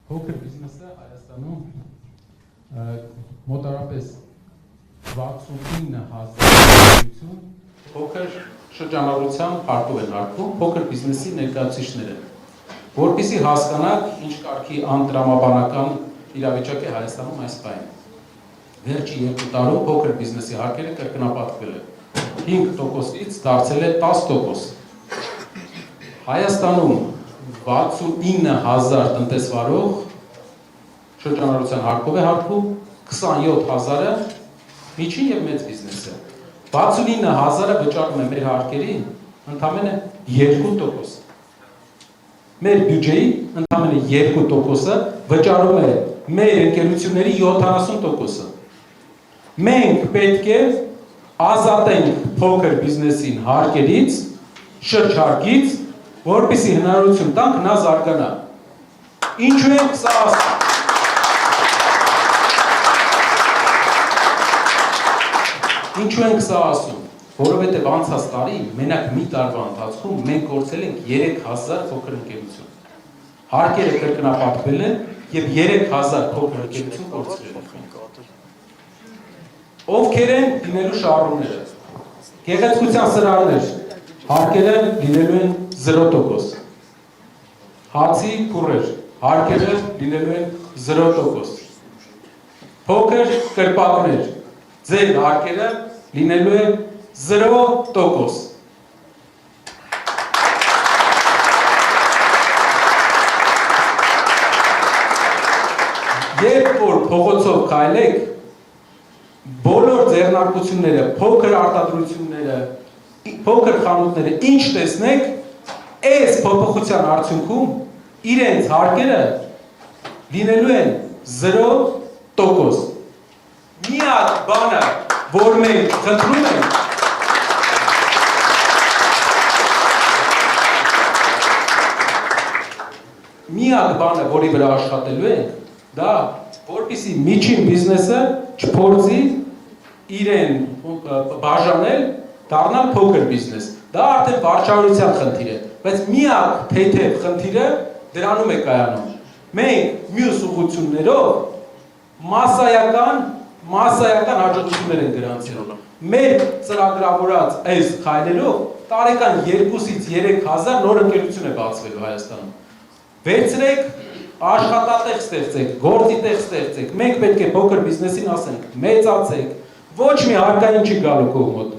Փոքր բիզնեսը Հայաստանում մոտարապես 69,000 փոքր շրջանառության հարկով են հարկվում փոքր բիզնեսի ներկայացուցիչները, որպեսզի հասկանաք ինչ կարգի անտրամաբանական իրավիճակ է Հայաստանում այս պահին։ Վերջի 2 տարում փոքր բիզնեսի հարկերը կրկնապատկվել է 5%-ից դարձել է 10%։ Հայաստանում 69,000 տնտեսվարող շրջանառության հարկով է հարկվում, 27,000-ը միջին եւ մեծ բիզնեսը։ 69,000-ը վճարում է մեր հարկերի ընդամենը 2%։ Մեր բյուջեի ընդամենը 2%-ը վճարում է մեր ընկերությունների 70%-ը։ Մենք պետք է ազատենք փոքր բիզնեսին հարկերից, շրջարկից, որպեսզի հնարավորություն տանք նա զարգանա։ Ինչու ենք սա ասում։ Ինչու ենք սա ասում, որովհետև անցած տարի մենակ մի տարվա ընթացքում մենք կորցրել ենք 3000 փոքր ընկերություն։ Հարկերը կրկնապատկվել են եւ 3000 փոքր ընկերություն կորցրել ենք։ Ովքեր են լինելու շահառուները։ Գեղեցկության սրահներ, հարկերը լինելու են 0%։ Հացի փուռեր, հարկերը լինելու են 0%։ Փոքր կրպակներ, ձեր հարկերը լինելու է 0%։ Երբ որ փողոցով քայլեք, բոլոր ձեռնարկությունները, փոքր արտադրությունները, փոքր խանութները, ինչ տեսնեք, այս փոփոխության արդյունքում իրենց հարկերը լինելու են 0%։ Միակ բանը, որ մենք խնդրում ենք, միակ բանը, որի վրա աշխատելու ենք, դա որպեսզի միջին բիզնեսը չփորձի իրեն բաժանել, դառնալ փոքր բիզնես։ Դա արդեն վարչարության խնդիր է, բայց միակ թեթև խնդիրը դրանում է կայանում։ Մենք մյուս ուղղություններով մասսայական հաջողություններ են գրանցել։ Մեր ծրագրավորած այս քայլերով տարեկան 2-ից 3,000 նոր ընկերություն է բացվելու Հայաստանում։ Վերցրեք, աշխատատեղ ստեղծեք, գործի տեղ ստեղծեք։ Մենք պետք է փոքր բիզնեսին ասենք, մեծացեք, ոչ մի հարկային չի գալու քո մոտ։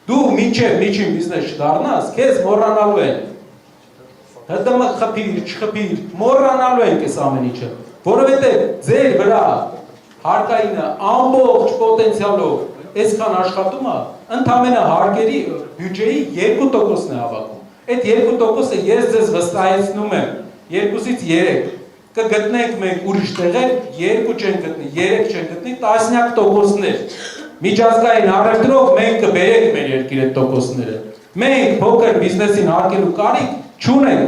Դու մինչև միջին բիզնես չդառնաս, քեզ մոռանալու են։ ՀՏՄ խփիր, չխփիր, մոռանալու են այս ամեն ինչը, որովհետև ձեր վրա հարկայինը ամբողջ պոտենցիալով այսքան աշխատում է, ընդամենը հարկերի բյուջեի 2%-ն է հավաքում։ Այդ 2%-ը ես ձեզ վստահեցնում եմ, 2-ից 3 կգտնենք մենք ուրիշ տեղեր, 2 չեն գտնի, 3 չեն գտնի, տասնյակ տոկոսներ։ Միջազգային առևտրով մենք կբերենք մեր երկիր այդ տոկոսները։ Մենք փոքր բիզնեսին հարկելու կարիք չունենք։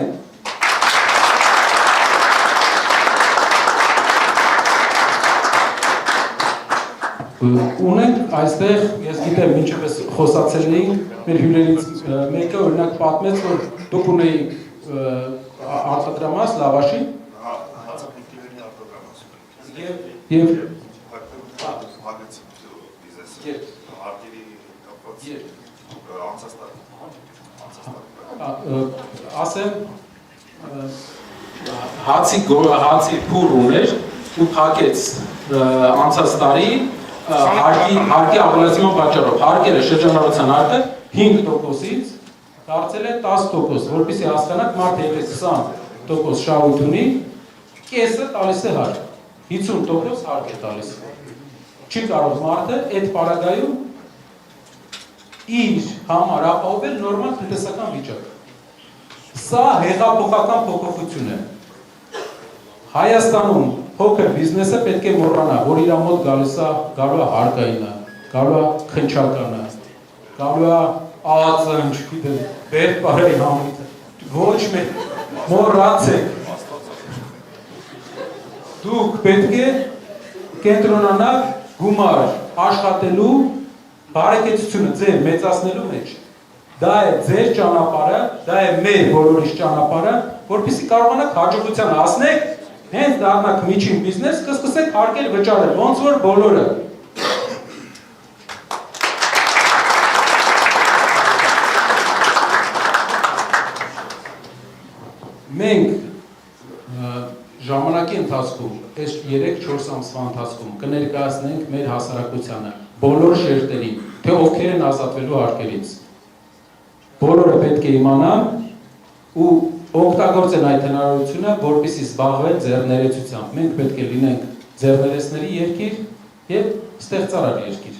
Ունենք այստեղ, ես գիտեմ, մինչև ես խոսացել էինք, մեր հյուրերից մեկը օրինակ պատմեց, որ դուք ունեիք արտադրամաս լավաշի եւ ասեմ հացի փուռ ուներ ու փակեց անցած տարի հարկի ավելացման պատճառով հարկերը շրջանառության հարկը 5%-ից դարձել է 10%, որպեսզի հասկանաք մարդը եթե 20% շահույթ ունի, կեսը տալիս է հարկ, 50% հարկ է տալիս։ Չի կարող մարդը այդ պարագայում իր համար ապահովել նորմալ տնտեսական վիճակ։ Սա հեղափոխական փոփոխություն է։ Հայաստանում փոքր բիզնեսը պետք է մոռանա, որ իր մոտ գալու է հարկայինը, գալու է քնչականը, գալու է ածն, չգիտեմ, բերդ բարերի համույթը, ոչ մեկ մոռացեք։ Դուք պետք է կենտրոնանալ գումար աշխատելու բարեկեցությունը ձեր մեծացնելու մեջ։ Դա է ձեր ճանապարհը, դա է մեր բոլորիս ճանապարհը, որպեսզի կարողանաք հաջողության հասնել հենց դառնաք միջին բիզնես, կսկսեք հարկեր վճարել, ոնց որ բոլորը։ Մենք ժամանակի ընթացքում, այս 3-4 ամսվա ընթացքում կներկայացնենք մեր հասարակությանը, բոլոր շերտերին, թե ովքեր են ազատվելու հարկերից։ Բոլորը պետք է իմանան ու օգտագործեն այդ հնարավորությունը, որպեսզի զբաղվեն ձեռներեցությամբ։ Մենք պետք է լինենք ձեռներեցների երկիր եւ ստեղծարար երկիր։